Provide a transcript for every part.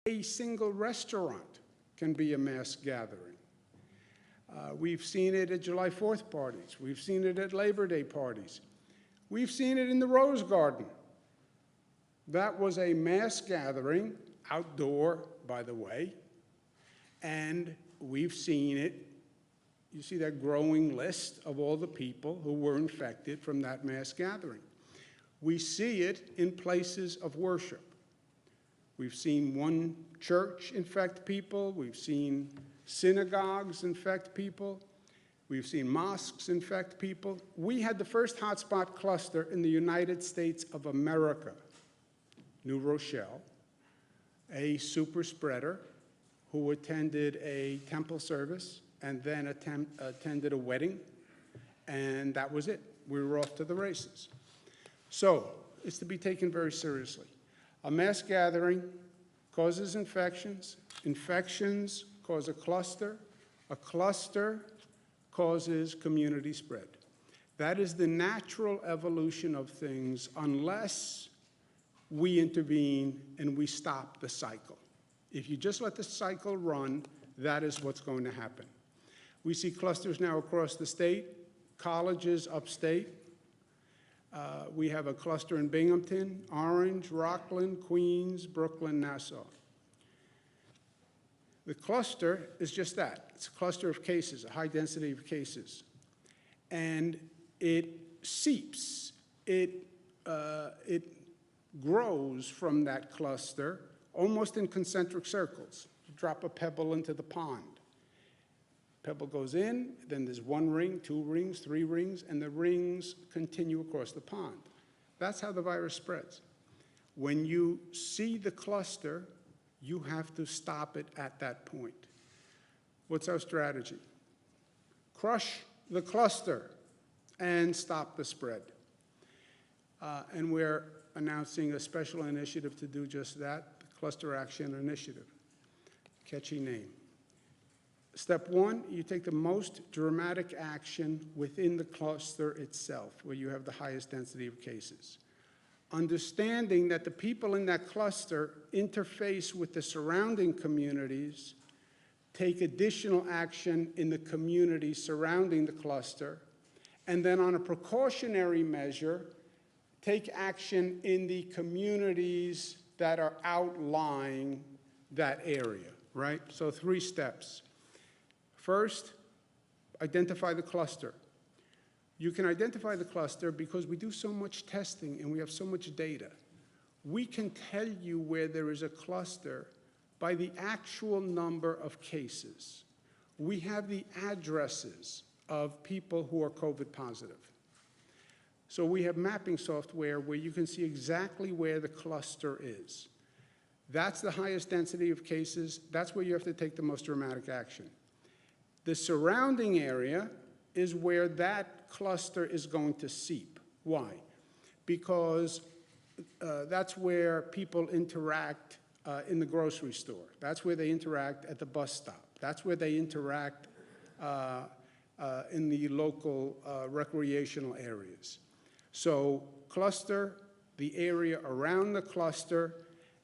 A single restaurant can be a mass gathering. We've seen it at July 4th parties. We've seen it at Labor Day parties. We've seen it in the Rose Garden. That was a mass gathering, outdoor, by the way, and we've seen it. You see that growing list of all the people who were infected from that mass gathering. We see it in places of worship. We've seen one church infect people. We've seen synagogues infect people. We've seen mosques infect people. We had the first hotspot cluster in the United States of America, New Rochelle, a super spreader who attended a temple service and then attended a wedding, and that was it. We were off to the races. So it's to be taken very seriously. A mass gathering causes infections. Infections cause a cluster causes community spread. That is the natural evolution of things unless we intervene and we stop the cycle. If you just let the cycle run, that is what's going to happen. We see clusters now across the state, colleges upstate. We have a cluster in Binghamton, Orange, Rockland, Queens, Brooklyn, Nassau. The cluster is just that. It's a cluster of cases, a high density of cases. And it seeps, it grows from that cluster almost in concentric circles. You drop a pebble into the pond. Pebble goes in, then there's one ring, two rings, three rings, and the rings continue across the pond. That's how the virus spreads. When you see the cluster, you have to stop it at that point. What's our strategy? Crush the cluster and stop the spread. And we're announcing a special initiative to do just that, the Cluster Action Initiative. Catchy name. Step one, you take the most dramatic action within the cluster itself, where you have the highest density of cases. Understanding that the people in that cluster interface with the surrounding communities, take additional action in the communities surrounding the cluster, and then on a precautionary measure, take action in the communities that are outlying that area, right? So 3 steps. First, identify the cluster. You can identify the cluster because we do so much testing and we have so much data. We can tell you where there is a cluster by the actual number of cases. We have the addresses of people who are COVID positive. So we have mapping software where you can see exactly where the cluster is. That's the highest density of cases. That's where you have to take the most dramatic action. The surrounding area is where that cluster is going to seep. Why? Because that's where people interact in the grocery store. That's where they interact at the bus stop. That's where they interact in the local recreational areas. So cluster, the area around the cluster,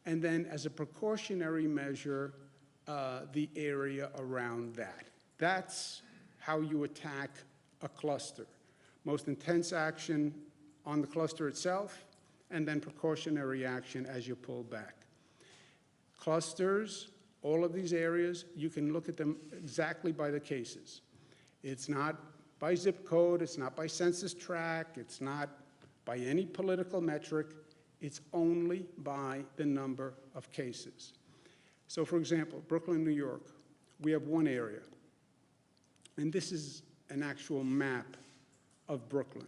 and then as a precautionary measure, the area around that. That's how you attack a cluster. Most intense action on the cluster itself, and then precautionary action as you pull back. Clusters, all of these areas, you can look at them exactly by the cases. It's not by zip code, it's not by census tract, it's not by any political metric, it's only by the number of cases. So for example, Brooklyn, New York, we have one area. And this is an actual map of Brooklyn.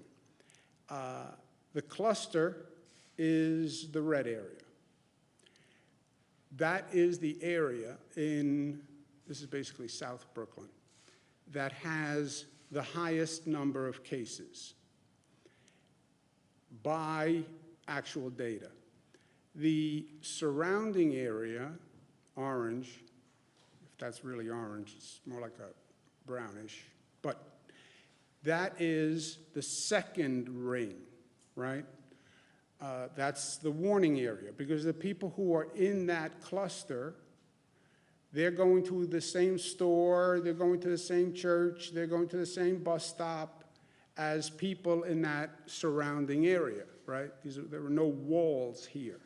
The cluster is the red area. That is the area in, this is basically South Brooklyn, that has the highest number of cases by actual data. The surrounding area, orange, if that's really orange, it's more like a brownish, but that is the second ring, right? That's the warning area, because the people who are in that cluster They're going to the same store, they're going to the same church, they're going to the same bus stop as people in that surrounding area, right? There are no walls here.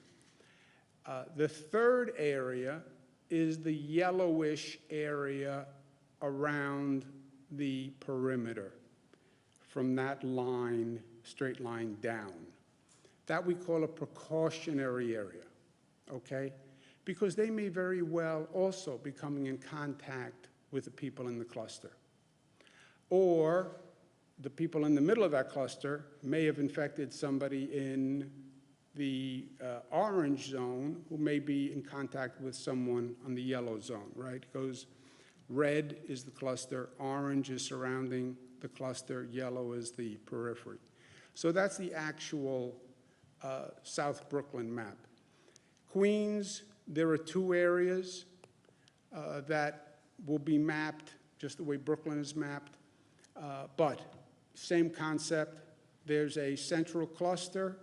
The third area is the yellowish area around the perimeter from that line, straight line down. That we call a precautionary area, okay? Because they may very well also be coming in contact with the people in the cluster. Or the people in the middle of that cluster may have infected somebody in the orange zone who may be in contact with someone on the yellow zone, right? It goes red is the cluster, orange is surrounding the cluster, yellow is the periphery. So that's the actual South Brooklyn map. Queens, there are two areas that will be mapped just the way Brooklyn is mapped, but same concept. There's a central cluster,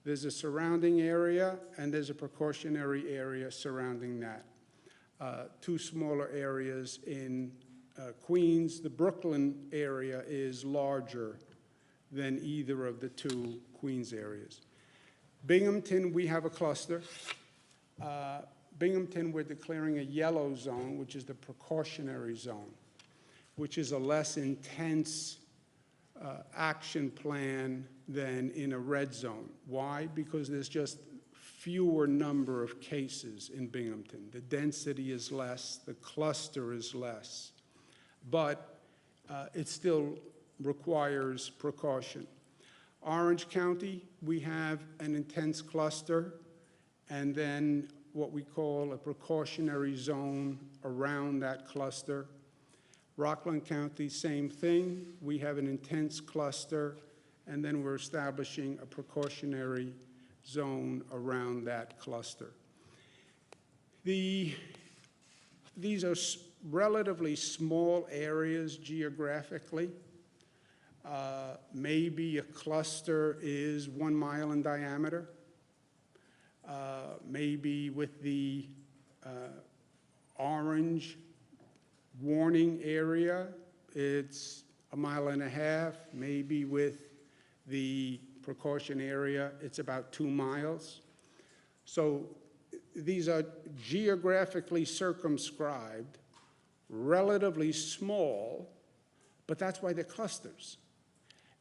there's a surrounding area, and there's a precautionary area surrounding that. Two smaller areas in Queens. The Brooklyn area is larger than either of the two Queens areas. Binghamton, we have a cluster. Binghamton, we're declaring a yellow zone, which is the precautionary zone, which is a less intense action plan than in a red zone. Why? Because there's just fewer number of cases in Binghamton. The density is less, the cluster is less, but it still requires precaution. Orange County, we have an intense cluster, and then what we call a precautionary zone around that cluster. Rockland County, same thing. We have an intense cluster, and then we're establishing a precautionary zone around that cluster. These are relatively small areas geographically. Maybe a cluster is 1 mile in diameter. Maybe with the orange warning area, it's 1.5 miles. Maybe with the precaution area, it's about 2 miles. So these are geographically circumscribed, relatively small, but that's why they're clusters.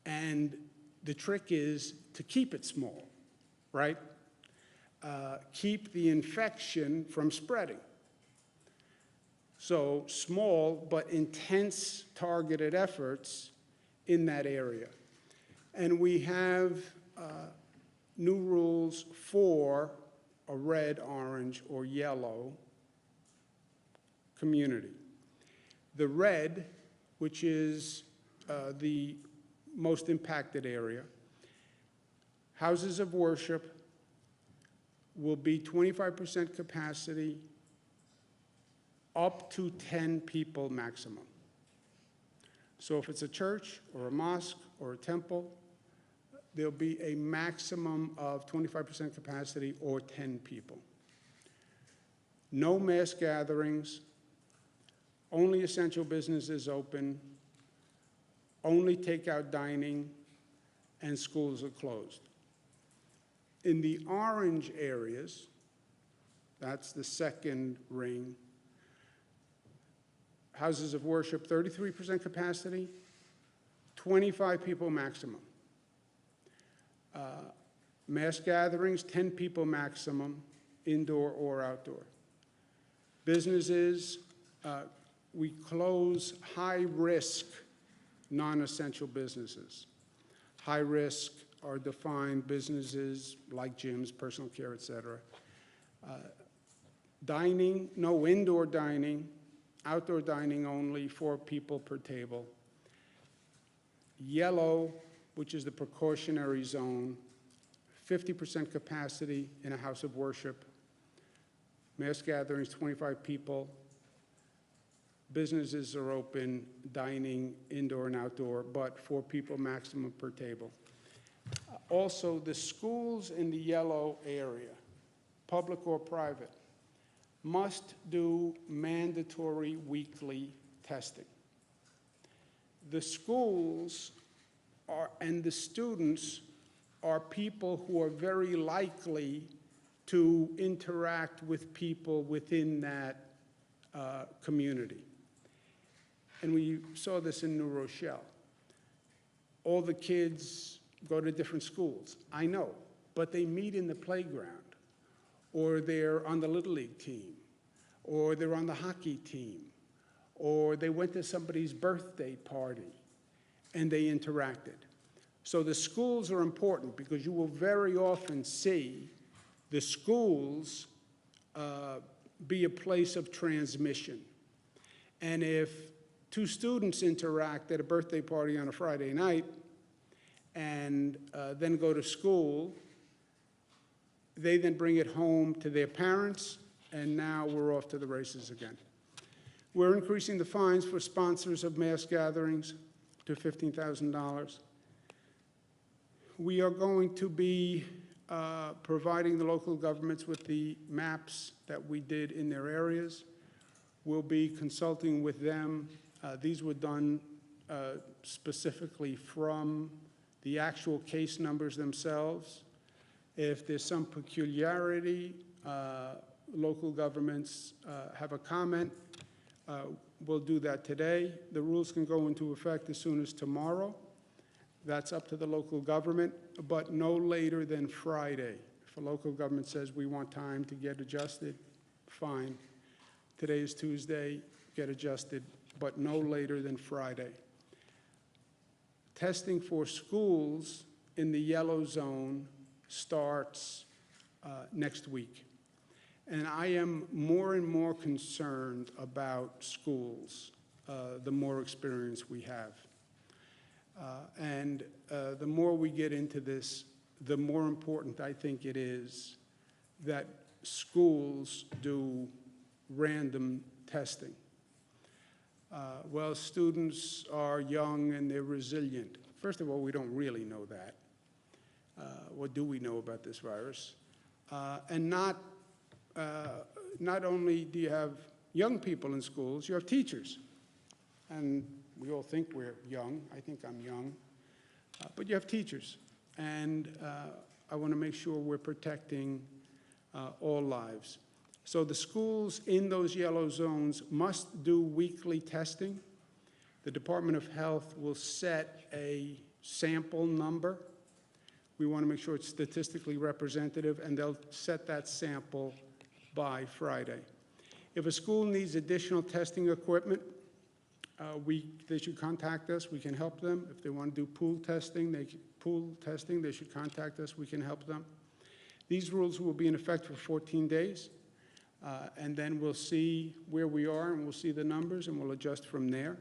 And the trick is to keep it small, right? Keep the infection from spreading. So small but intense targeted efforts in that area. And we have new rules for a red, orange, or yellow community. The red, which is the most impacted area, houses of worship will be 25% capacity, up to 10 people maximum. So if it's a church or a mosque or a temple, there'll be a maximum of 25% capacity or 10 people. No mass gatherings, only essential businesses open, only takeout dining, and schools are closed. In the orange areas, that's the second ring, houses of worship, 33% capacity, 25 people maximum. Mass gatherings, 10 people maximum, indoor or outdoor. Businesses, we close high-risk, non-essential businesses. High-risk are defined businesses like gyms, personal care, et cetera. Dining, no indoor dining, outdoor dining only, 4 people per table. Yellow, which is the precautionary zone, 50% capacity in a house of worship. Mass gatherings, 25 people. Businesses are open, dining, indoor and outdoor, but 4 people maximum per table. Also, the schools in the yellow area, public or private, must do mandatory weekly testing. The schools and the students are people who are very likely to interact with people within that community. And we saw this in New Rochelle. All the kids go to different schools, I know, but they meet in the playground, or they're on the Little League team, or they're on the hockey team, or they went to somebody's birthday party and they interacted. So the schools are important because you will very often see the schools be a place of transmission. And if two students interact at a birthday party on a Friday night and then go to school, they then bring it home to their parents, and now we're off to the races again. We're increasing the fines for sponsors of mass gatherings to $15,000. We are going to be providing the local governments with the maps that we did in their areas. We'll be consulting with them. These were done specifically from the actual case numbers themselves. If there's some peculiarity, local governments have a comment, we'll do that today. The rules can go into effect as soon as tomorrow. That's up to the local government, but no later than Friday. If a local government says we want time to get adjusted, fine. Today is Tuesday, get adjusted, but no later than Friday. Testing for schools in the yellow zone starts next week. And I am more and more concerned about schools the more experience we have. And the more we get into this, the more important I think it is that schools do random testing. Well, students are young and they're resilient. First of all, we don't really know that. What do we know about this virus? And not only do you have young people in schools, you have teachers. And we all think we're young. I think I'm young. But you have teachers. And I want to make sure we're protecting all lives. So the schools in those yellow zones must do weekly testing. The Department of Health will set a sample number. We want to make sure it's statistically representative, and they'll set that sample by Friday. If a school needs additional testing equipment, they should contact us. We can help them. If they want to do pool testing, they should contact us. We can help them. These rules will be in effect for 14 days, and then we'll see where we are, and we'll see the numbers, and we'll adjust from there.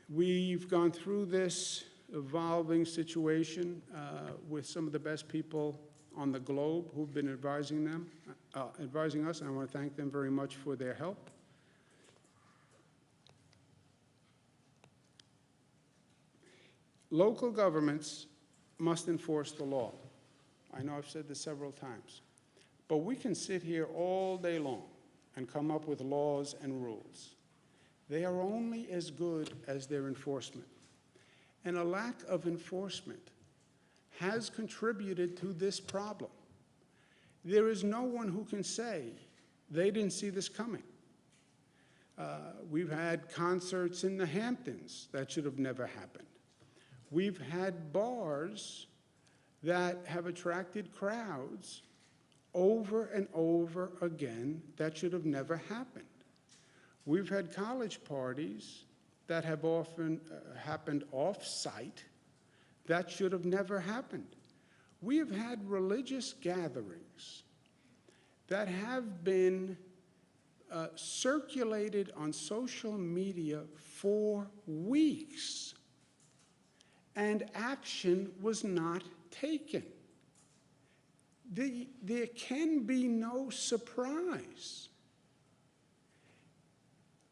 We've gone through this evolving situation with some of the best people on the globe who've been advising us, and I want to thank them very much for their help. Local governments must enforce the law. I know I've said this several times, but we can sit here all day long and come up with laws and rules. They are only as good as their enforcement. And a lack of enforcement has contributed to this problem. There is no one who can say they didn't see this coming. We've had concerts in the Hamptons that should have never happened. We've had bars that have attracted crowds over and over again that should have never happened. We've had college parties that have often happened off-site that should have never happened. We have had religious gatherings that have been circulated on social media for weeks, and action was not taken. There can be no surprise.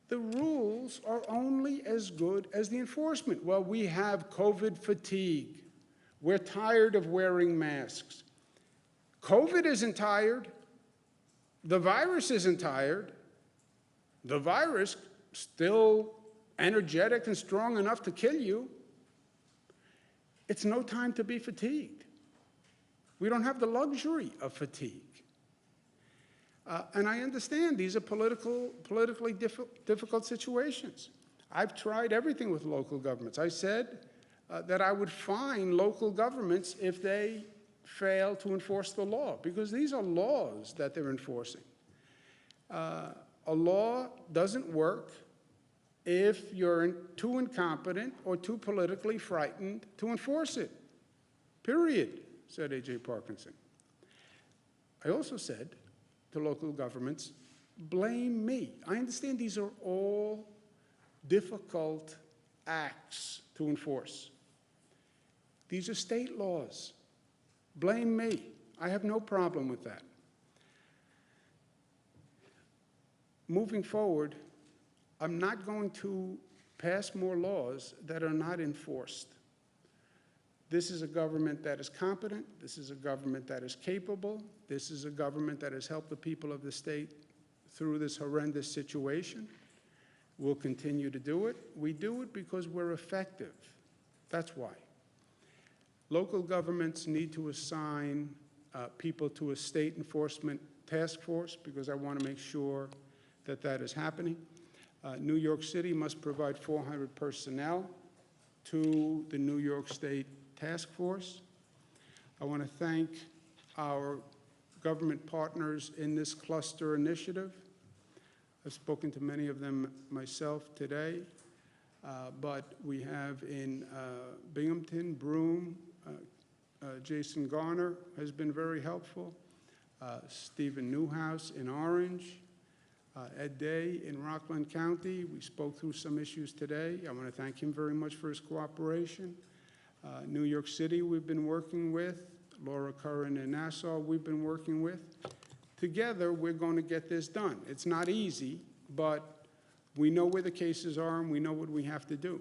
The rules are only as good as the enforcement. Well, we have COVID fatigue. We're tired of wearing masks. COVID isn't tired. The virus isn't tired. The virus still energetic and strong enough to kill you. It's no time to be fatigued. We don't have the luxury of fatigue. And I understand these are politically difficult situations. I've tried everything with local governments. I said that I would fine local governments if they fail to enforce the law, because these are laws that they're enforcing. A law doesn't work if you're too incompetent or too politically frightened to enforce it. Period, said A.J. Parkinson. I also said to local governments, blame me. I understand these are all difficult acts to enforce. These are state laws. Blame me. I have no problem with that. Moving forward, I'm not going to pass more laws that are not enforced. This is a government that is competent. This is a government that is capable. This is a government that has helped the people of the state through this horrendous situation. We'll continue to do it. We do it because we're effective. That's why. Local governments need to assign people to a state enforcement task force, because I want to make sure that that is happening. New York City must provide 400 personnel to the New York State Task Force. I want to thank our government partners in this cluster initiative. I've spoken to many of them myself today, but we have in Binghamton, Broome, Jason Garner has been very helpful, Stephen Newhouse in Orange, Ed Day in Rockland County. We spoke through some issues today. I want to thank him very much for his cooperation. New York City we've been working with, Laura Curran in Nassau we've been working with. Together we're going to get this done. It's not easy, but we know where the cases are and we know what we have to do.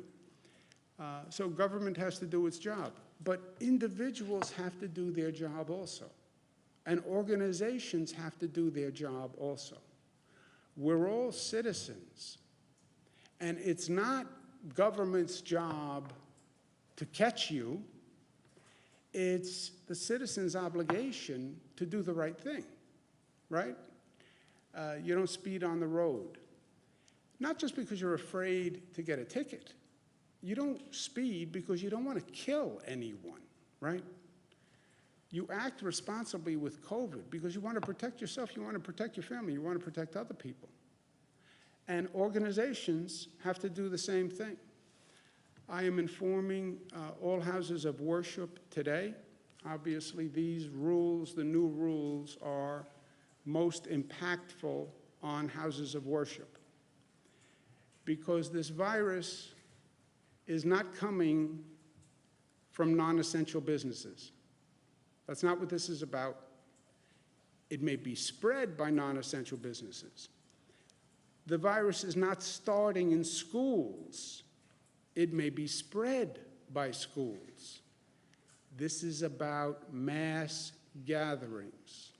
So government has to do its job, but individuals have to do their job also. And organizations have to do their job also. We're all citizens, and it's not government's job to catch you. It's the citizen's obligation to do the right thing, right? You don't speed on the road. Not just because you're afraid to get a ticket. You don't speed because you don't want to kill anyone, right? You act responsibly with COVID because you want to protect yourself, you want to protect your family, you want to protect other people. And organizations have to do the same thing. I am informing all houses of worship today. Obviously, these rules, the new rules, are most impactful on houses of worship, because this virus is not coming from non-essential businesses. That's not what this is about. It may be spread by non-essential businesses. The virus is not starting in schools. It may be spread by schools. This is about mass gatherings.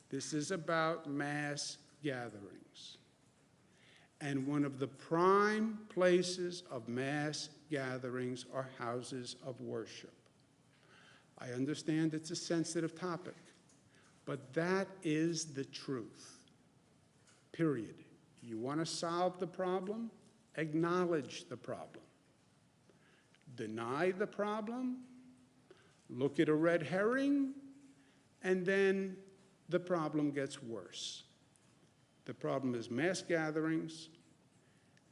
This is about mass gatherings. And one of the prime places of mass gatherings are houses of worship. I understand it's a sensitive topic, but that is the truth, period. You want to solve the problem? Acknowledge the problem. Deny the problem, look at a red herring, and then the problem gets worse. The problem is mass gatherings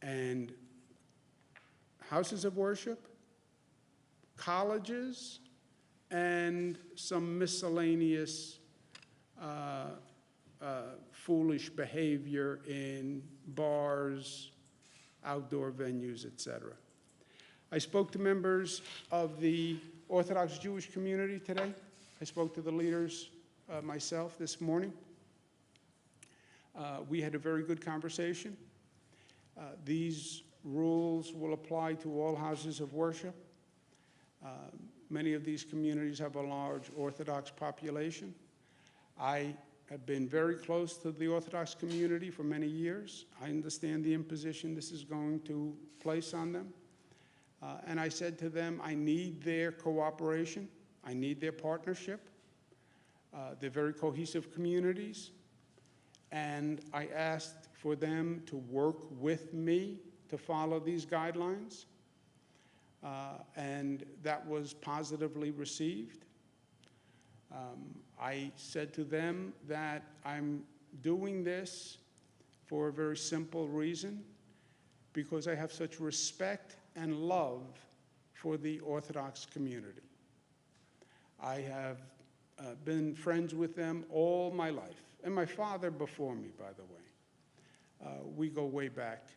and houses of worship, colleges, and some miscellaneous foolish behavior in bars, outdoor venues, etc. I spoke to members of the Orthodox Jewish community today. I spoke to the leaders myself this morning. We had a very good conversation. These rules will apply to all houses of worship. Many of these communities have a large Orthodox population. I have been very close to the Orthodox community for many years. I understand the imposition this is going to place on them. And I said to them, I need their cooperation. I need their partnership. They're very cohesive communities. And I asked for them to work with me to follow these guidelines. And that was positively received. I said to them that I'm doing this for a very simple reason, because I have such respect and love for the Orthodox community. I have been friends with them all my life, and my father before me, by the way. We go way back,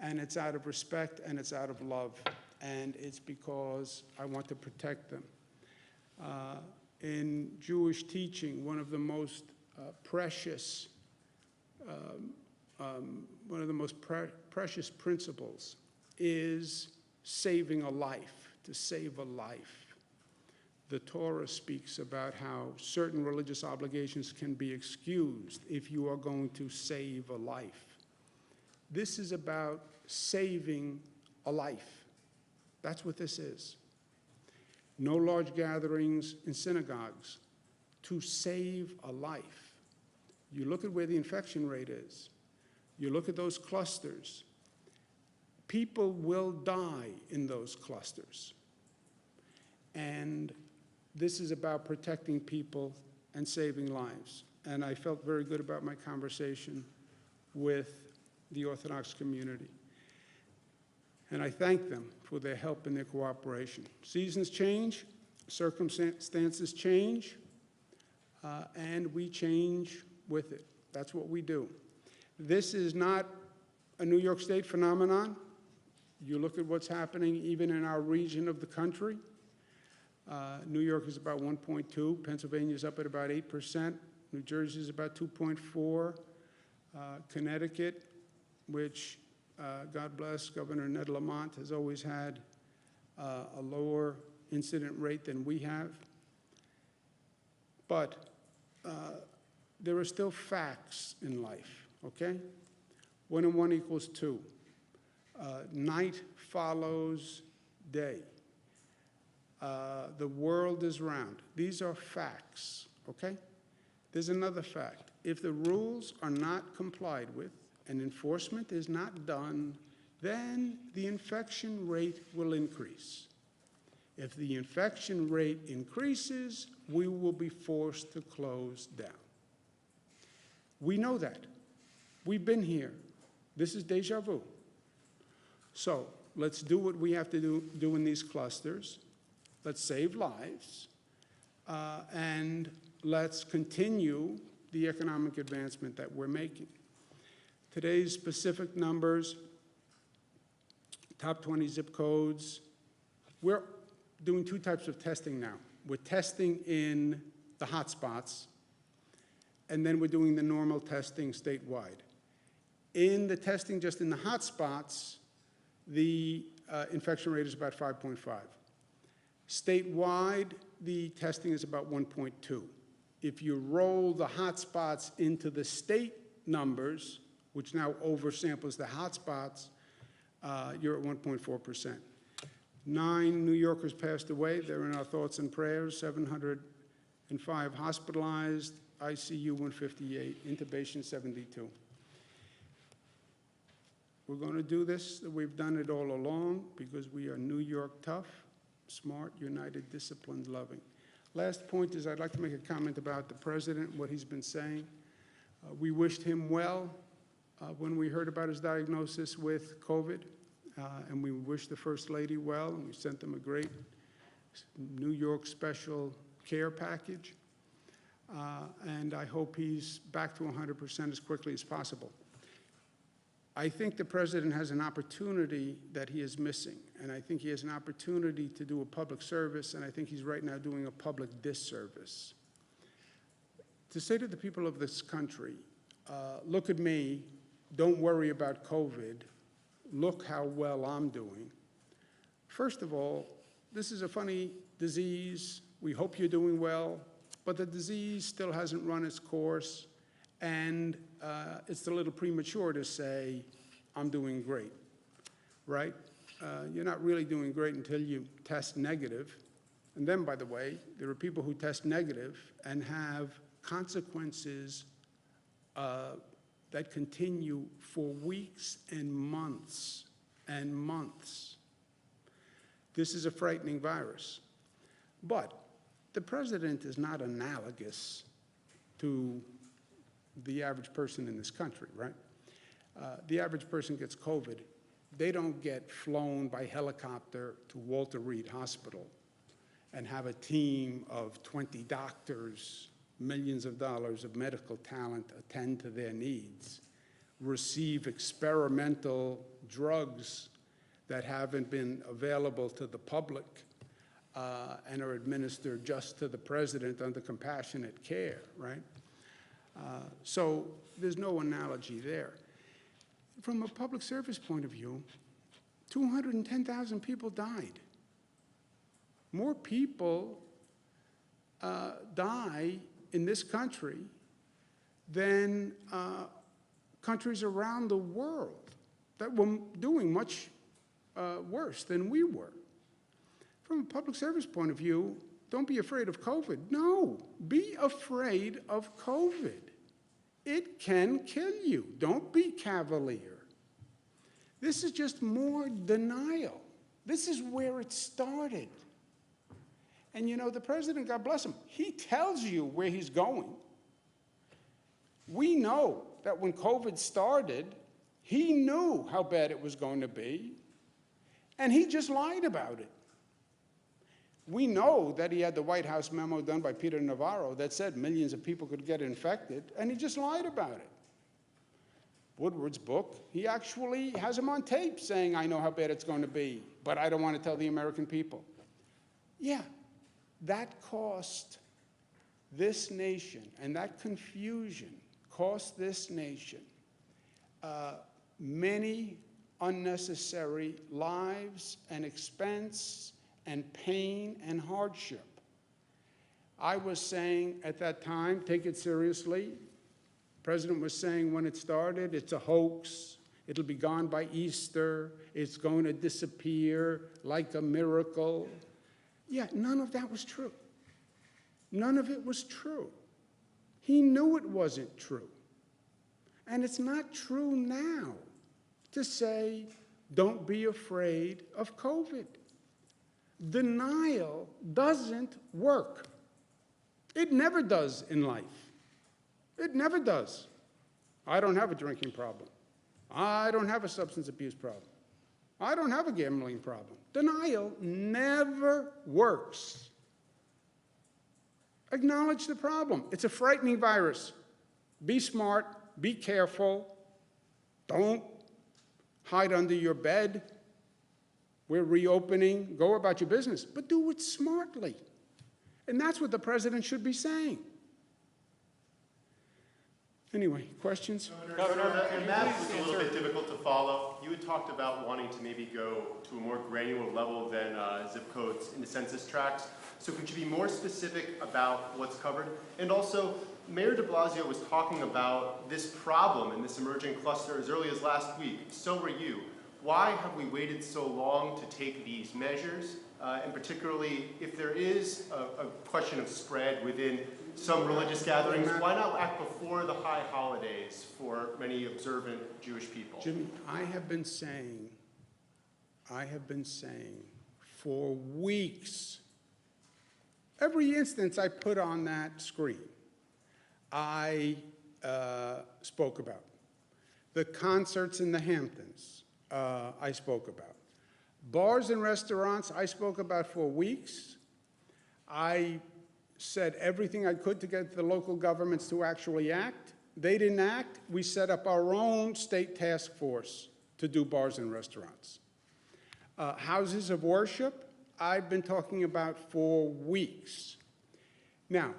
and it's out of respect and it's out of love, and it's because I want to protect them. In Jewish teaching, one of the most precious principles is saving a life, to save a life. The Torah speaks about how certain religious obligations can be excused if you are going to save a life. This is about saving a life. That's what this is. No large gatherings in synagogues, to save a life. You look at where the infection rate is. You look at those clusters. People will die in those clusters. And this is about protecting people and saving lives. And I felt very good about my conversation with the Orthodox community. And I thank them for their help and their cooperation. Seasons change, circumstances change, and we change with it. That's what we do. This is not a New York State phenomenon. You look at what's happening even in our region of the country. New York is about 1.2, Pennsylvania is up at about 8%, New Jersey is about 2.4, Connecticut, which God bless, Governor Ned Lamont has always had a lower incident rate than we have. But there are still facts in life, okay? 1 and 1 equals 2. Night follows day. The world is round. These are facts, okay? There's another fact. If the rules are not complied with, and enforcement is not done, then the infection rate will increase. If the infection rate increases, we will be forced to close down. We know that. We've been here. This is deja vu. So let's do what we have to do in these clusters. Let's save lives, and let's continue the economic advancement that we're making. Today's specific numbers, top 20 zip codes. We're doing 2 types of testing now. We're testing in the hot spots, and then we're doing the normal testing statewide. In the testing just in the hot spots, the infection rate is about 5.5. Statewide, the testing is about 1.2. If you roll the hot spots into the state numbers, which now oversamples the hot spots, you're at 1.4%. 9 New Yorkers passed away. They're in our thoughts and prayers. 705 hospitalized, ICU 158, intubation 72. We're going to do this. We've done it all along because we are New York tough, smart, united, disciplined, loving. Last point is I'd like to make a comment about the president, what he's been saying. We wished him well when we heard about his diagnosis with COVID, and we wished the First Lady well, and we sent them a great New York special care package. And I hope he's back to 100% as quickly as possible. I think the president has an opportunity that he is missing, and I think he has an opportunity to do a public service, and I think he's right now doing a public disservice. To say to the people of this country, look at me, don't worry about COVID, look how well I'm doing. First of all, this is a funny disease. We hope you're doing well. but the disease still hasn't run its course, and it's a little premature to say, I'm doing great, right? You're not really doing great until you test negative. And then, by the way, there are people who test negative and have consequences that continue for weeks and months and months. This is a frightening virus. But the president is not analogous to the average person in this country, right? The average person gets COVID. They don't get flown by helicopter to Walter Reed Hospital and have a team of 20 doctors, millions of dollars of medical talent attend to their needs, receive experimental drugs that haven't been available to the public and are administered just to the president under compassionate care, right? So there's no analogy there. From a public service point of view, 210,000 people died. More people die in this country than countries around the world that were doing much worse than we were. From a public service point of view, don't be afraid of COVID. No, be afraid of COVID. It can kill you. Don't be cavalier. This is just more denial. This is where it started. And you know, the president, God bless him, he tells you where he's going. We know that when COVID started, he knew how bad it was going to be, and he just lied about it. We know that he had the White House memo done by Peter Navarro that said millions of people could get infected, and he just lied about it. Woodward's book, he actually has him on tape saying, I know how bad it's going to be, but I don't want to tell the American people. Yeah, that cost this nation, and that confusion cost this nation many unnecessary lives and expense and pain and hardship. I was saying at that time, take it seriously. The president was saying when it started, it's a hoax. It'll be gone by Easter. It's going to disappear like a miracle. Yeah, none of that was true. None of it was true. He knew it wasn't true. And it's not true now to say, don't be afraid of COVID. Denial doesn't work. It never does in life. It never does. I don't have a drinking problem. I don't have a substance abuse problem. I don't have a gambling problem. Denial never works. Acknowledge the problem. It's a frightening virus. Be smart. Be careful. Don't hide under your bed. We're reopening. Go about your business, but do it smartly. And that's what the president should be saying. Anyway, questions? Governor, and that was a little bit difficult to follow. You had talked about wanting to maybe go to a more granular level than zip codes in the census tracts. So could you be more specific about what's covered? And also, Mayor de Blasio was talking about this problem and this emerging cluster as early as last week. So were you. Why have we waited so long to take these measures? And particularly, if there is a question of spread within some religious gatherings, why not act before the high holidays for many observant Jewish people? Jimmy, I have been saying for weeks, every instance I put on that screen, I spoke about. The concerts in the Hamptons, I spoke about. Bars and restaurants, I spoke about for weeks. I said everything I could to get the local governments to actually act. They didn't act. We set up our own state task force to do bars and restaurants. Houses of worship, I've been talking about for weeks. Now,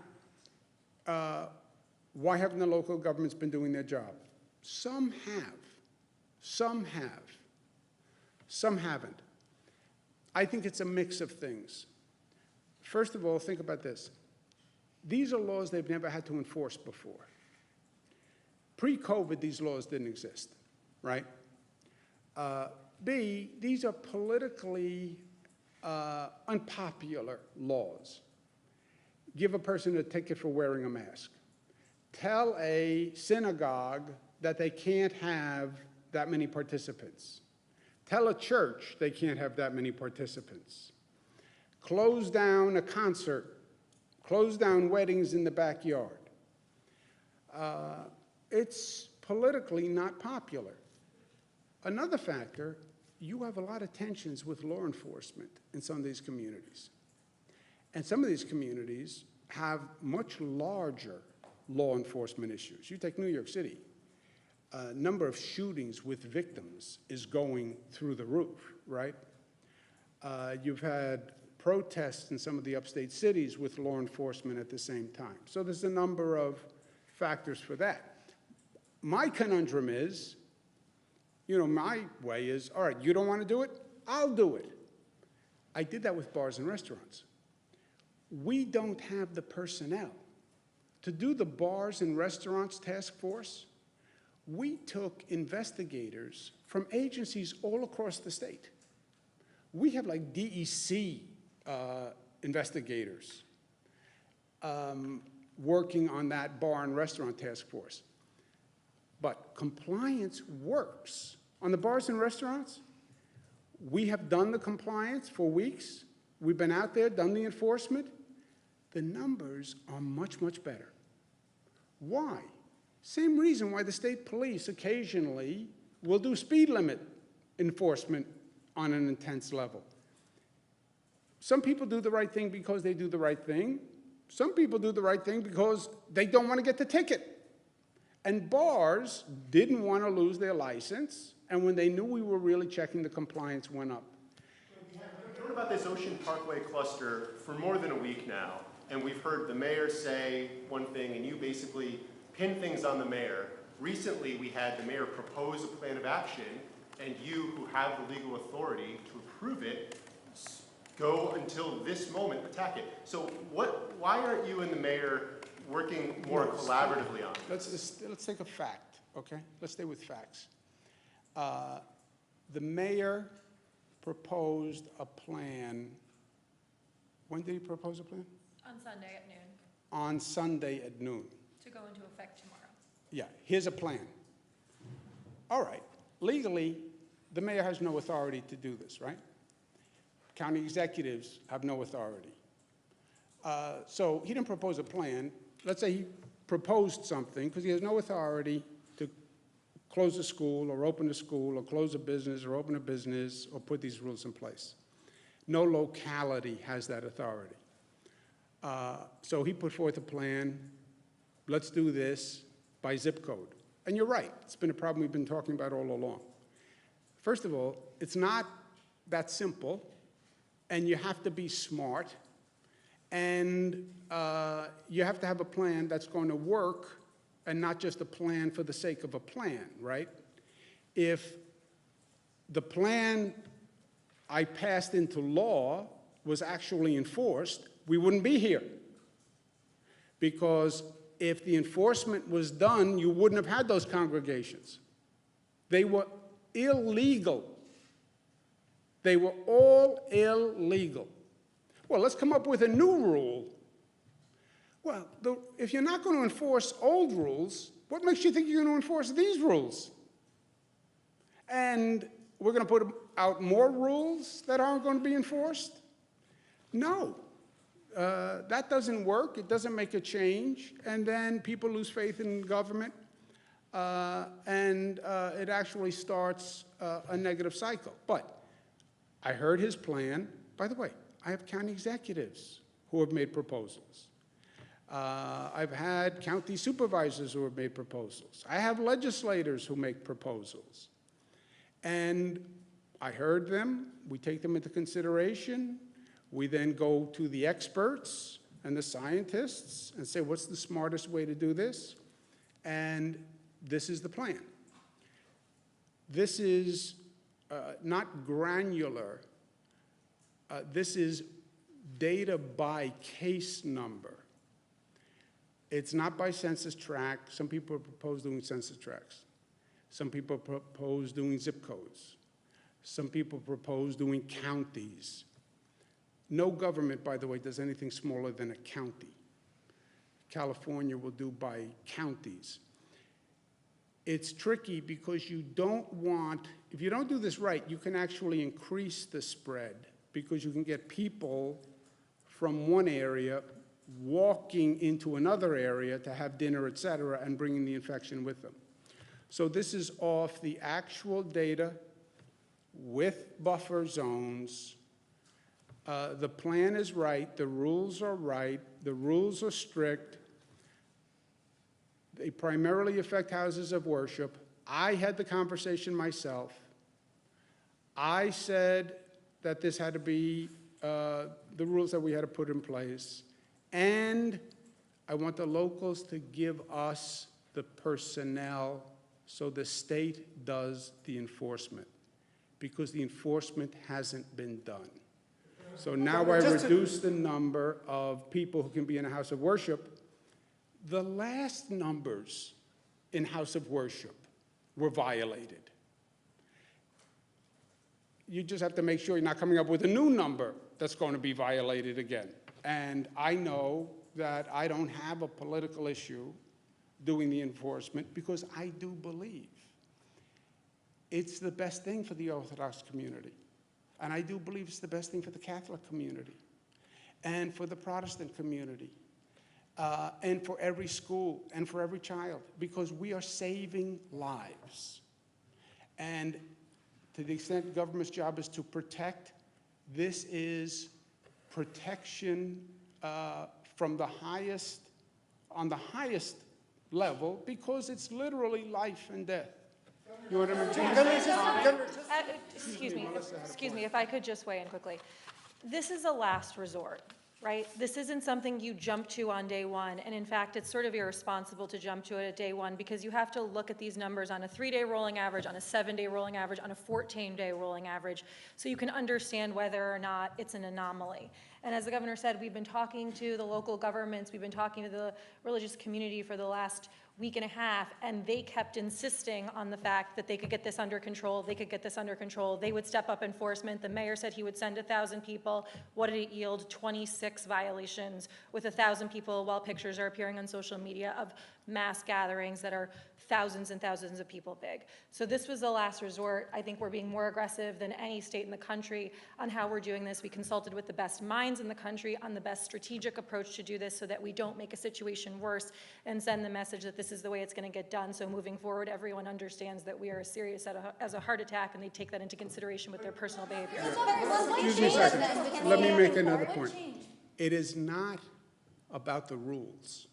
why haven't the local governments been doing their job? Some have. Some have. Some haven't. I think it's a mix of things. First of all, think about this. These are laws they've never had to enforce before. Pre-COVID, these laws didn't exist, right? B, these are politically unpopular laws. Give a person a ticket for wearing a mask. Tell a synagogue that they can't have that many participants. Tell a church they can't have that many participants. Close down a concert. Close down weddings in the backyard. It's politically not popular. Another factor, you have a lot of tensions with law enforcement in some of these communities. And some of these communities have much larger law enforcement issues. You take New York City, number of shootings with victims is going through the roof, right? You've had protests in some of the upstate cities with law enforcement at the same time. So there's a number of factors for that. My conundrum is, my way is, all right, you don't want to do it? I'll do it. I did that with bars and restaurants. We don't have the personnel to do the bars and restaurants task force. We took investigators from agencies all across the state. We have like DEC investigators working on that bar and restaurant task force. But compliance works. On the bars and restaurants, we have done the compliance for weeks. We've been out there, done the enforcement. The numbers are much, much better. Why? Same reason why the state police occasionally will do speed limit enforcement on an intense level. Some people do the right thing because they do the right thing. Some people do the right thing because they don't want to get the ticket. And bars didn't want to lose their license, and when they knew we were really checking, the compliance went up. We've heard about this Ocean Parkway cluster for more than a week now, and we've heard the mayor say one thing, and you basically pin things on the mayor. Recently, we had the mayor propose a plan of action, and you, who have the legal authority to approve it, go until this moment, attack it. So why aren't you and the mayor working more collaboratively on this? Let's take a fact, okay? Let's stay with facts. The mayor proposed a plan. When did he propose a plan? On Sunday at noon, On Sunday at noon. to go into effect tomorrow. Yeah, here's a plan. All right, legally, the mayor has no authority to do this, right? County executives have no authority. So he didn't propose a plan. Let's say he proposed something, because he has no authority to close a school or open a school or close a business or open a business or put these rules in place. No locality has that authority. So he put forth a plan, let's do this by zip code. And you're right, it's been a problem we've been talking about all along. First of all, it's not that simple, and you have to be smart, and you have to have a plan that's going to work and not just a plan for the sake of a plan, right? If the plan I passed into law was actually enforced, we wouldn't be here. Because if the enforcement was done, you wouldn't have had those congregations. They were illegal. They were all illegal. Well, let's come up with a new rule. Well, if you're not going to enforce old rules, what makes you think you're going to enforce these rules? And we're going to put out more rules that aren't going to be enforced? No. That doesn't work. It doesn't make a change. And then people lose faith in government. And it actually starts a negative cycle. But I heard his plan. By the way, I have county executives who have made proposals. I've had county supervisors who have made proposals. I have legislators who make proposals. And I heard them. We take them into consideration. We then go to the experts and the scientists and say, what's the smartest way to do this? And this is the plan. This is not granular. This is data by case number. It's not by census tract. Some people propose doing census tracts. Some people propose doing zip codes. Some people propose doing counties. No government, by the way, does anything smaller than a county. California will do by counties. It's tricky because you don't want, if you don't do this right, you can actually increase the spread because you can get people from one area walking into another area to have dinner, et cetera, and bringing the infection with them. So this is off the actual data with buffer zones. The plan is right, the rules are right, the rules are strict. They primarily affect houses of worship. I had the conversation myself. I said that this had to be the rules that we had to put in place. And I want the locals to give us the personnel so the state does the enforcement, because the enforcement hasn't been done. So now I reduce the number of people who can be in a house of worship. The last numbers in house of worship were violated. You just have to make sure you're not coming up with a new number that's going to be violated again. And I know that I don't have a political issue doing the enforcement because I do believe it's the best thing for the Orthodox community. And I do believe it's the best thing for the Catholic community and for the Protestant community and for every school and for every child, because we are saving lives. And to the extent the government's job is to protect, this is protection from the highest, on the highest level, because it's literally life and death. You want to Excuse me, if I could just weigh in quickly. This is a last resort, right? This isn't something you jump to on day one, and in fact, it's sort of irresponsible to jump to it at day one because you have to look at these numbers on a 3-day rolling average, on a 7-day rolling average, on a 14-day rolling average, so you can understand whether or not it's an anomaly. And as the governor said, we've been talking to the local governments, we've been talking to the religious community for the last week and a half, and they kept insisting on the fact that they could get this under control, they could get this under control. They would step up enforcement. The mayor said he would send 1,000 people. What did it yield? 26 violations with 1,000 people, while pictures are appearing on social media of mass gatherings that are thousands and thousands of people big. So this was the last resort. I think we're being more aggressive than any state in the country on how we're doing this. We consulted with the best minds in the country on the best strategic approach to do this so that we don't make a situation worse and send the message that this is the way it's going to get done. So moving forward, everyone understands that we are as serious as a heart attack, and they take that into consideration with their personal behavior. Excuse me a second. Let me make another point. It is not about the rules.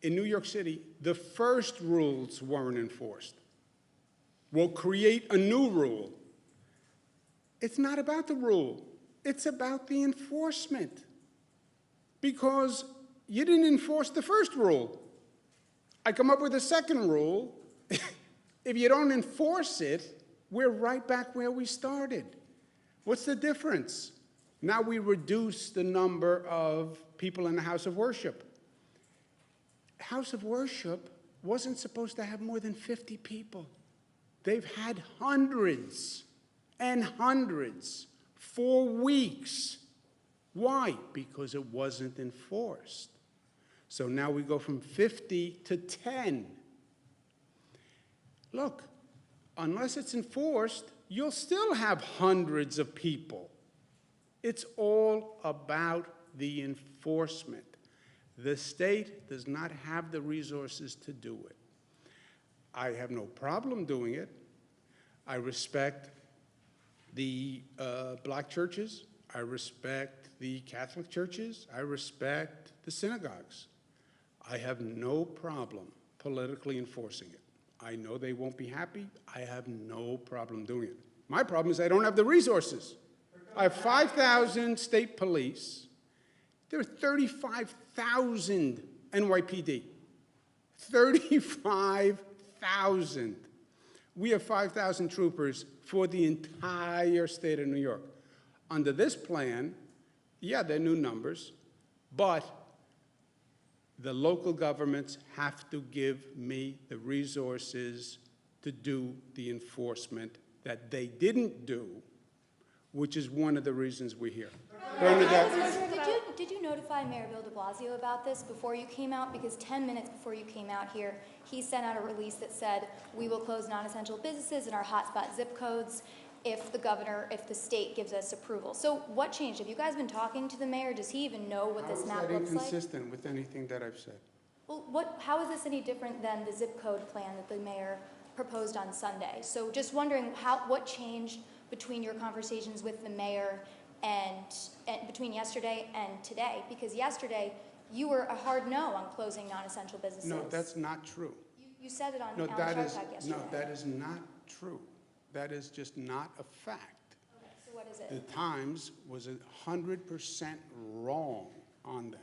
In New York City, the first rules weren't enforced. We'll create a new rule. It's not about the rule. It's about the enforcement. Because you didn't enforce the first rule. I come up with a second rule. If you don't enforce it, we're right back where we started. What's the difference? Now we reduce the number of people in the house of worship. House of worship wasn't supposed to have more than 50 people. They've had hundreds and hundreds for weeks. Why? Because it wasn't enforced. So now we go from 50 to 10. Look, unless it's enforced, you'll still have hundreds of people. It's all about the enforcement. The state does not have the resources to do it. I have no problem doing it. I respect the black churches. I respect the Catholic churches. I respect the synagogues. I have no problem politically enforcing it. I know they won't be happy. I have no problem doing it. My problem is I don't have the resources. I have 5,000 state police. There are 35,000 NYPD. 35,000. We have 5,000 troopers for the entire state of New York. Under this plan, yeah, they're new numbers, but The local governments have to give me the resources to do the enforcement that they didn't do, which is one of the reasons we're here. Did you notify Mayor Bill de Blasio about this before you came out? Because 10 minutes before you came out here, he sent out a release that said, we will close non-essential businesses in our hotspot zip codes if the state gives us approval. So what changed? Have you guys been talking to the mayor? Does he even know what this map looks like? How is that inconsistent with anything that I've said? Well, how is this any different than the zip code plan that the mayor proposed on Sunday? So just wondering what changed between your conversations with the mayor and between yesterday and today? Because yesterday, you were a hard no on closing non-essential businesses. No, that's not true. You said it on No, Al that is, Sharpton yesterday. no, that is not true. That is just not a fact. Okay, so what is it? The Times was 100% wrong on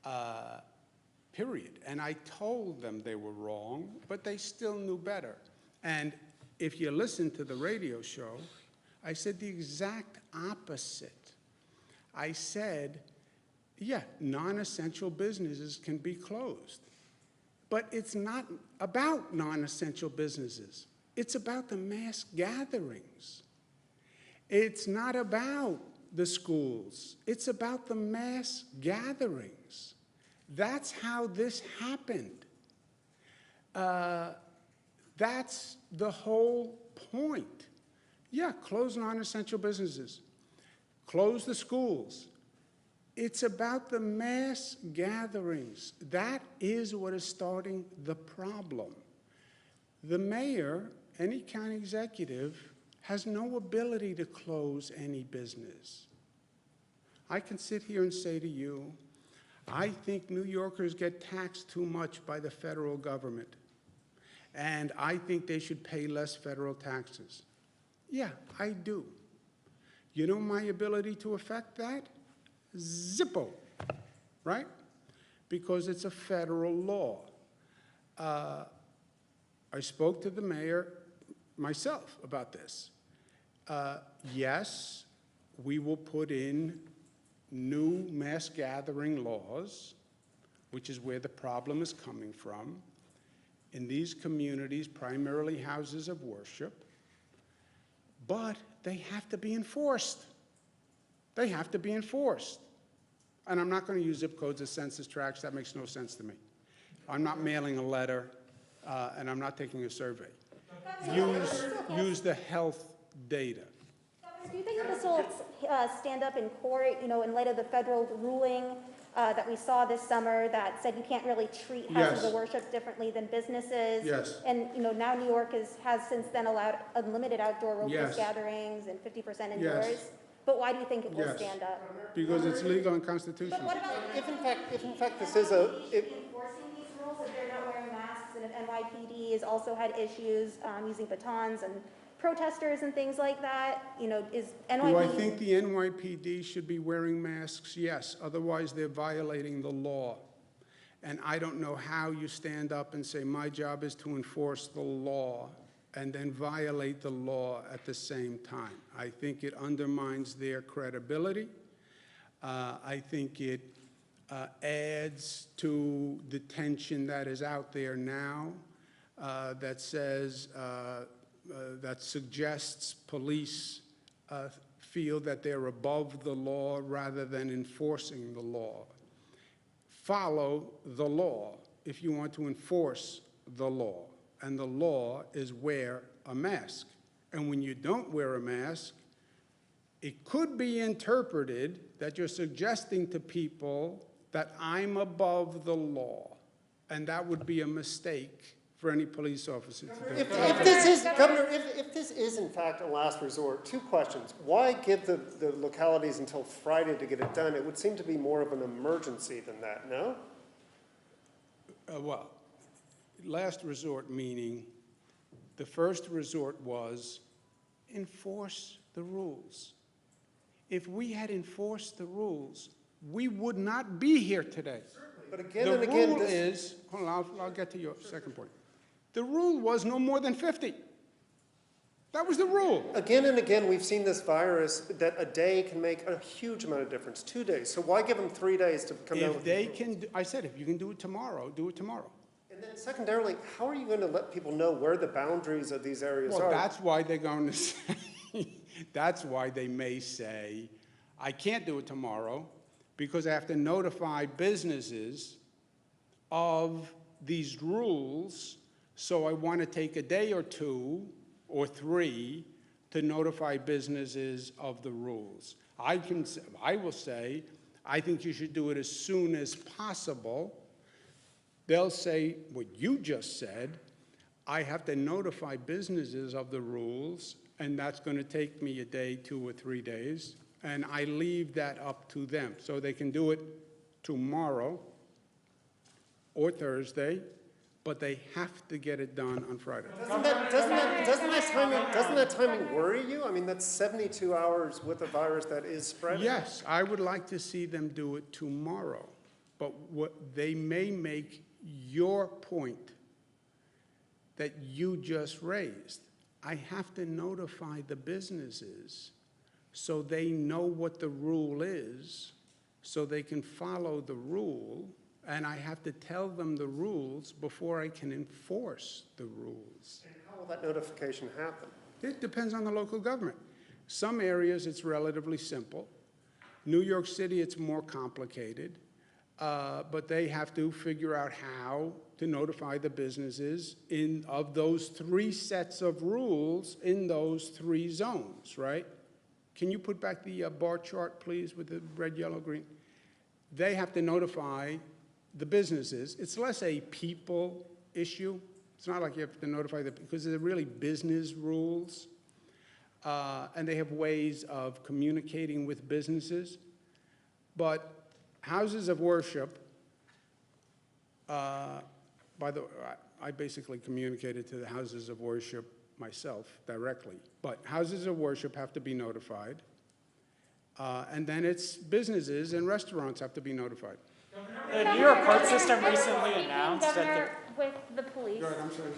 that, period. And I told them they were wrong, but they still knew better. And if you listen to the radio show, I said the exact opposite. I said, yeah, non-essential businesses can be closed. But it's not about non-essential businesses. It's about the mass gatherings. It's not about the schools. It's about the mass gatherings. That's how this happened. That's the whole point. Yeah, close non-essential businesses. Close the schools. It's about the mass gatherings. That is what is starting the problem. The mayor, any county executive, has no ability to close any business. I can sit here and say to you, I think New Yorkers get taxed too much by the federal government, and I think they should pay less federal taxes. Yeah, I do. You know my ability to affect that? Zippo, right? Because it's a federal law. I spoke to the mayor myself about this. Yes, we will put in new mass gathering laws, which is where the problem is coming from, in these communities, primarily houses of worship, but they have to be enforced. They have to be enforced. And I'm not going to use zip codes as census tracts. That makes no sense to me. I'm not mailing a letter, and I'm not taking a survey. Use the health data. Do you think that this will stand up in court, in light of the federal ruling that we saw this summer that said you can't really treat houses of worship differently than businesses? Yes. And, now New York has since then allowed unlimited outdoor religious gatherings and 50% indoors. Yes. But why do you think it will stand up? Because it's legal and constitutional. But what about If in fact this is a, enforcing these rules if they're not wearing masks, and if NYPD has also had issues using batons and protesters and things like that, is NYPD... Do I think the NYPD should be wearing masks? Yes. Otherwise, they're violating the law. And I don't know how you stand up and say, my job is to enforce the law, and then violate the law at the same time. I think it undermines their credibility. I think it adds to the tension that is out there now that says, that suggests police feel that they're above the law rather than enforcing the law. Follow the law if you want to enforce the law. And the law is wear a mask. And when you don't wear a mask, it could be interpreted that you're suggesting to people that I'm above the law. And that would be a mistake for any police officer to do. Governor, if this is in fact a last resort, two questions. Why give the localities until Friday to get it done? It would seem to be more of an emergency than that, no? Well, last resort meaning the first resort was enforce the rules. If we had enforced the rules, we would not be here today. But again The and again, rule is, hold on, I'll get to your second point. The rule was no more than 50. That was the rule. Again and again, we've seen this virus, that a day can make a huge amount of difference, 2 days. So why give them 3 days to come down If with they these rules? can, I said, if you can do it tomorrow, do it tomorrow. And then secondarily, how are you going to let people know where the boundaries of these areas Well, are? that's why they're going to say, that's why they may say, I can't do it tomorrow because I have to notify businesses of these rules, so I want to take a day or 2 or 3 to notify businesses of the rules. I will say, I think you should do it as soon as possible. They'll say what you just said, I have to notify businesses of the rules, and that's going to take me a day, 2 or 3 days, and I leave that up to them. So they can do it tomorrow or Thursday, but they have to get it done on Friday. Doesn't that timing worry you? I mean, that's 72 hours with a virus that is spreading. Yes, I would like to see them do it tomorrow, but what they may make your point that you just raised. I have to notify the businesses so they know what the rule is, so they can follow the rule, and I have to tell them the rules before I can enforce the rules. And how will that notification happen? It depends on the local government. Some areas, it's relatively simple. New York City, it's more complicated, but they have to figure out how to notify the businesses of those 3 sets of rules in those 3 zones, right? Can you put back the bar chart, please, with the red, yellow, green? They have to notify the businesses. It's less a people issue. It's not like you have to notify them, because they're really business rules. And they have ways of communicating with businesses. But houses of worship, I basically communicated to the houses of worship myself directly. But houses of worship have to be notified. And then it's businesses and restaurants have to be notified. The New York court system recently announced that Governor, with the police. Go ahead, I'm sorry.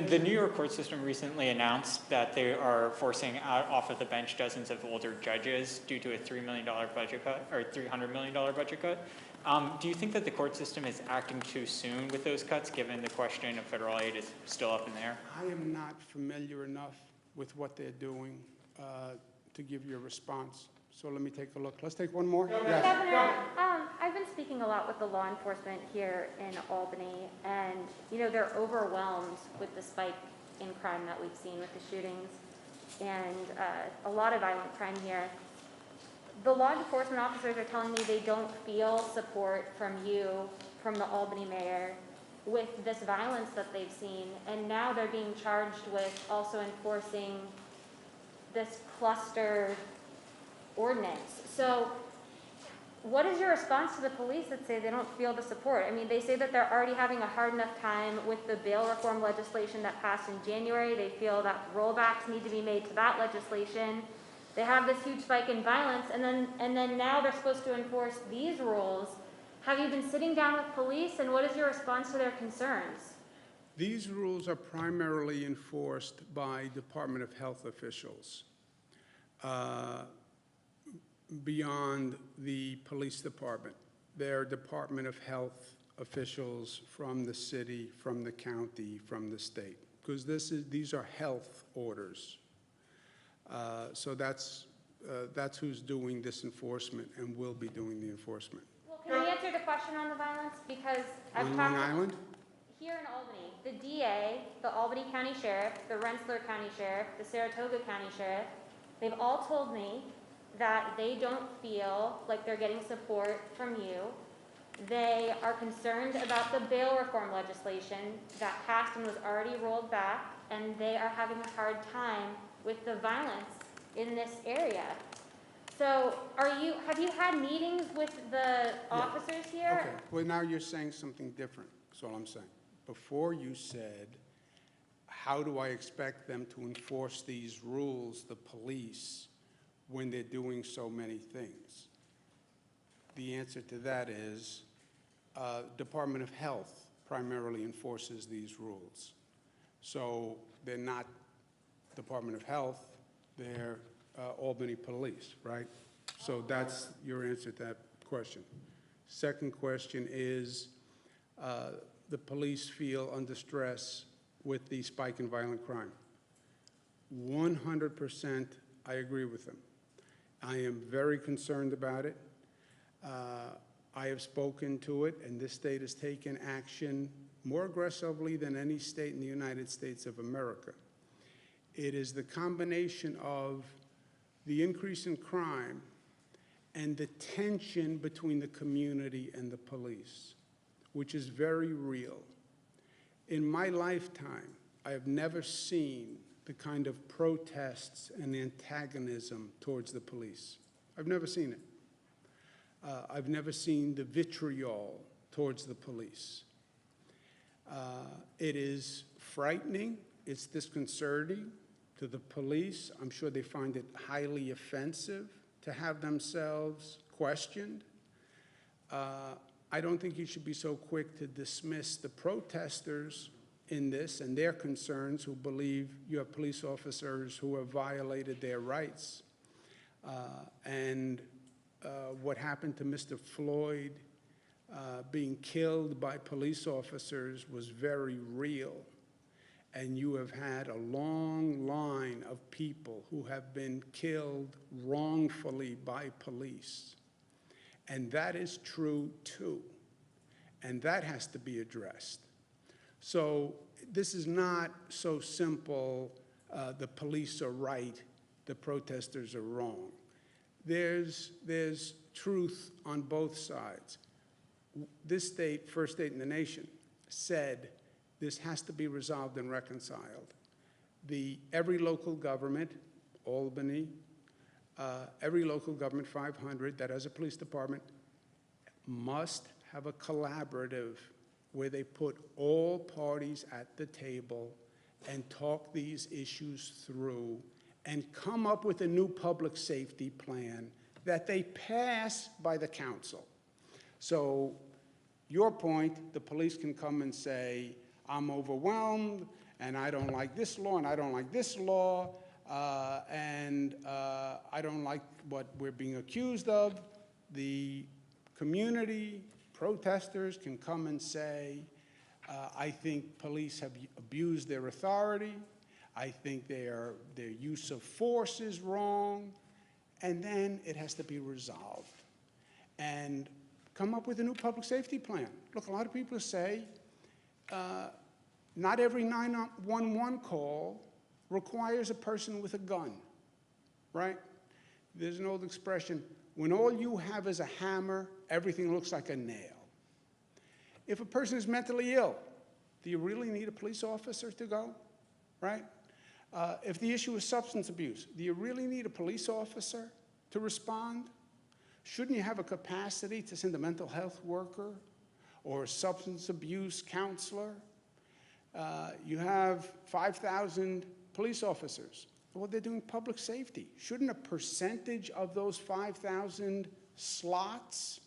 the New York court system recently announced that they are forcing out off of the bench dozens of older judges due to a $3 million budget cut, or $300 million budget cut. Do you think that the court system is acting too soon with those cuts, given the question of federal aid is still up in the air? I am not familiar enough with what they're doing to give you a response. So let me take a look. Let's take one more. Yes. Governor, I've been speaking a lot with the law enforcement here in Albany, and, you know, they're overwhelmed with the spike in crime that we've seen with the shootings and a lot of violent crime here. The law enforcement officers are telling me they don't feel support from you, from the Albany mayor, with this violence that they've seen, and now they're being charged with also enforcing this cluster ordinance. So what is your response to the police that say they don't feel the support? I mean, they say that they're already having a hard enough time with the bail reform legislation that passed in January. They feel that rollbacks need to be made to that legislation. They have this huge spike in violence, and then now they're supposed to enforce these rules. Have you been sitting down with police, and what is your response to their concerns? These rules are primarily enforced by Department of Health officials. Beyond the police department. They're Department of Health officials from the city, from the county, from the state, because these are health orders. So that's who's doing this enforcement and will be doing the enforcement. Well, can we answer the question on the violence? Because I've On talked Long Island? here in Albany, the DA, the Albany County Sheriff, the Rensselaer County Sheriff, the Saratoga County Sheriff, they've all told me that they don't feel like they're getting support from you. They are concerned about the bail reform legislation that passed and was already rolled back, and they are having a hard time with the violence in this area. So have you had meetings with the officers here? Okay, well, now you're saying something different, that's all I'm saying. Before you said, how do I expect them to enforce these rules, the police, when they're doing so many things? The answer to that is Department of Health primarily enforces these rules. So they're not Department of Health, they're Albany Police, right? So that's your answer to that question. Second question is, the police feel under stress with the spike in violent crime. 100% I agree with them. I am very concerned about it. I have spoken to it, and this state has taken action more aggressively than any state in the United States of America. It is the combination of the increase in crime and the tension between the community and the police, which is very real. In my lifetime, I have never seen the kind of protests and antagonism towards the police. I've never seen it. I've never seen the vitriol towards the police. It is frightening. It's disconcerting to the police. I'm sure they find it highly offensive to have themselves questioned. I don't think you should be so quick to dismiss the protesters in this and their concerns who believe you have police officers who have violated their rights. What happened to Mr. Floyd being killed by police officers was very real. And you have had a long line of people who have been killed wrongfully by police. And that is true too. And that has to be addressed. So this is not so simple, the police are right, the protesters are wrong. There's truth on both sides. This state, first state in the nation, said this has to be resolved and reconciled. Every local government, Albany, every local government, 500, that has a police department, must have a collaborative where they put all parties at the table and talk these issues through and come up with a new public safety plan that they pass by the council. So your point, the police can come and say, I'm overwhelmed, and I don't like this law, and I don't like this law, and I don't like what we're being accused of. The community, protesters can come and say, I think police have abused their authority. I think their use of force is wrong. And then it has to be resolved. And come up with a new public safety plan. Look, a lot of people say not every 911 call requires a person with a gun, right? There's an old expression, when all you have is a hammer, everything looks like a nail. If a person is mentally ill, do you really need a police officer to go, right? If the issue is substance abuse, do you really need a police officer to respond? Shouldn't you have a capacity to send a mental health worker or a substance abuse counselor? You have 5,000 police officers. Well, they're doing public safety. Shouldn't a percentage of those 5,000 slots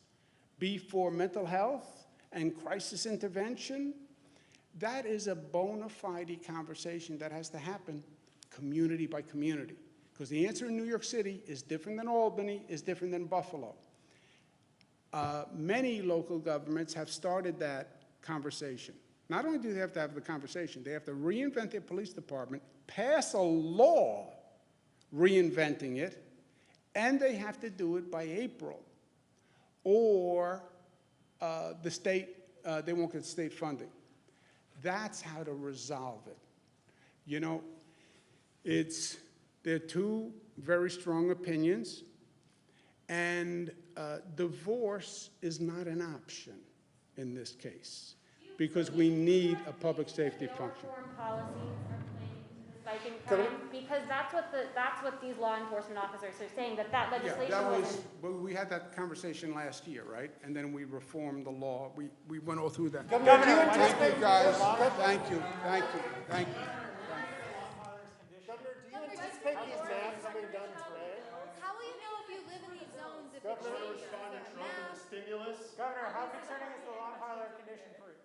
be for mental health and crisis intervention? That is a bona fide conversation that has to happen community by community. Because the answer in New York City is different than Albany, is different than Buffalo. Many local governments have started that conversation. Not only do they have to have the conversation, they have to reinvent their police department, pass a law reinventing it, and they have to do it by April. Or the state, they won't get state funding. That's how to resolve it. You know, there are two very strong opinions, and divorce is not an option in this case, because we need a public safety function. Foreign policies are playing spike in crime, because that's what these law enforcement officers are saying, that legislation wasn't. Well, we had that conversation last year, right? And then we reformed the law. We went all through that. Governor, Thank you, guys. Thank you. Governor, do you anticipate these maps being done today? How will you know if you live in these zones if it Governor, changes? Respond to Trump and the stimulus. Governor, how concerning is the long parlor condition fruit?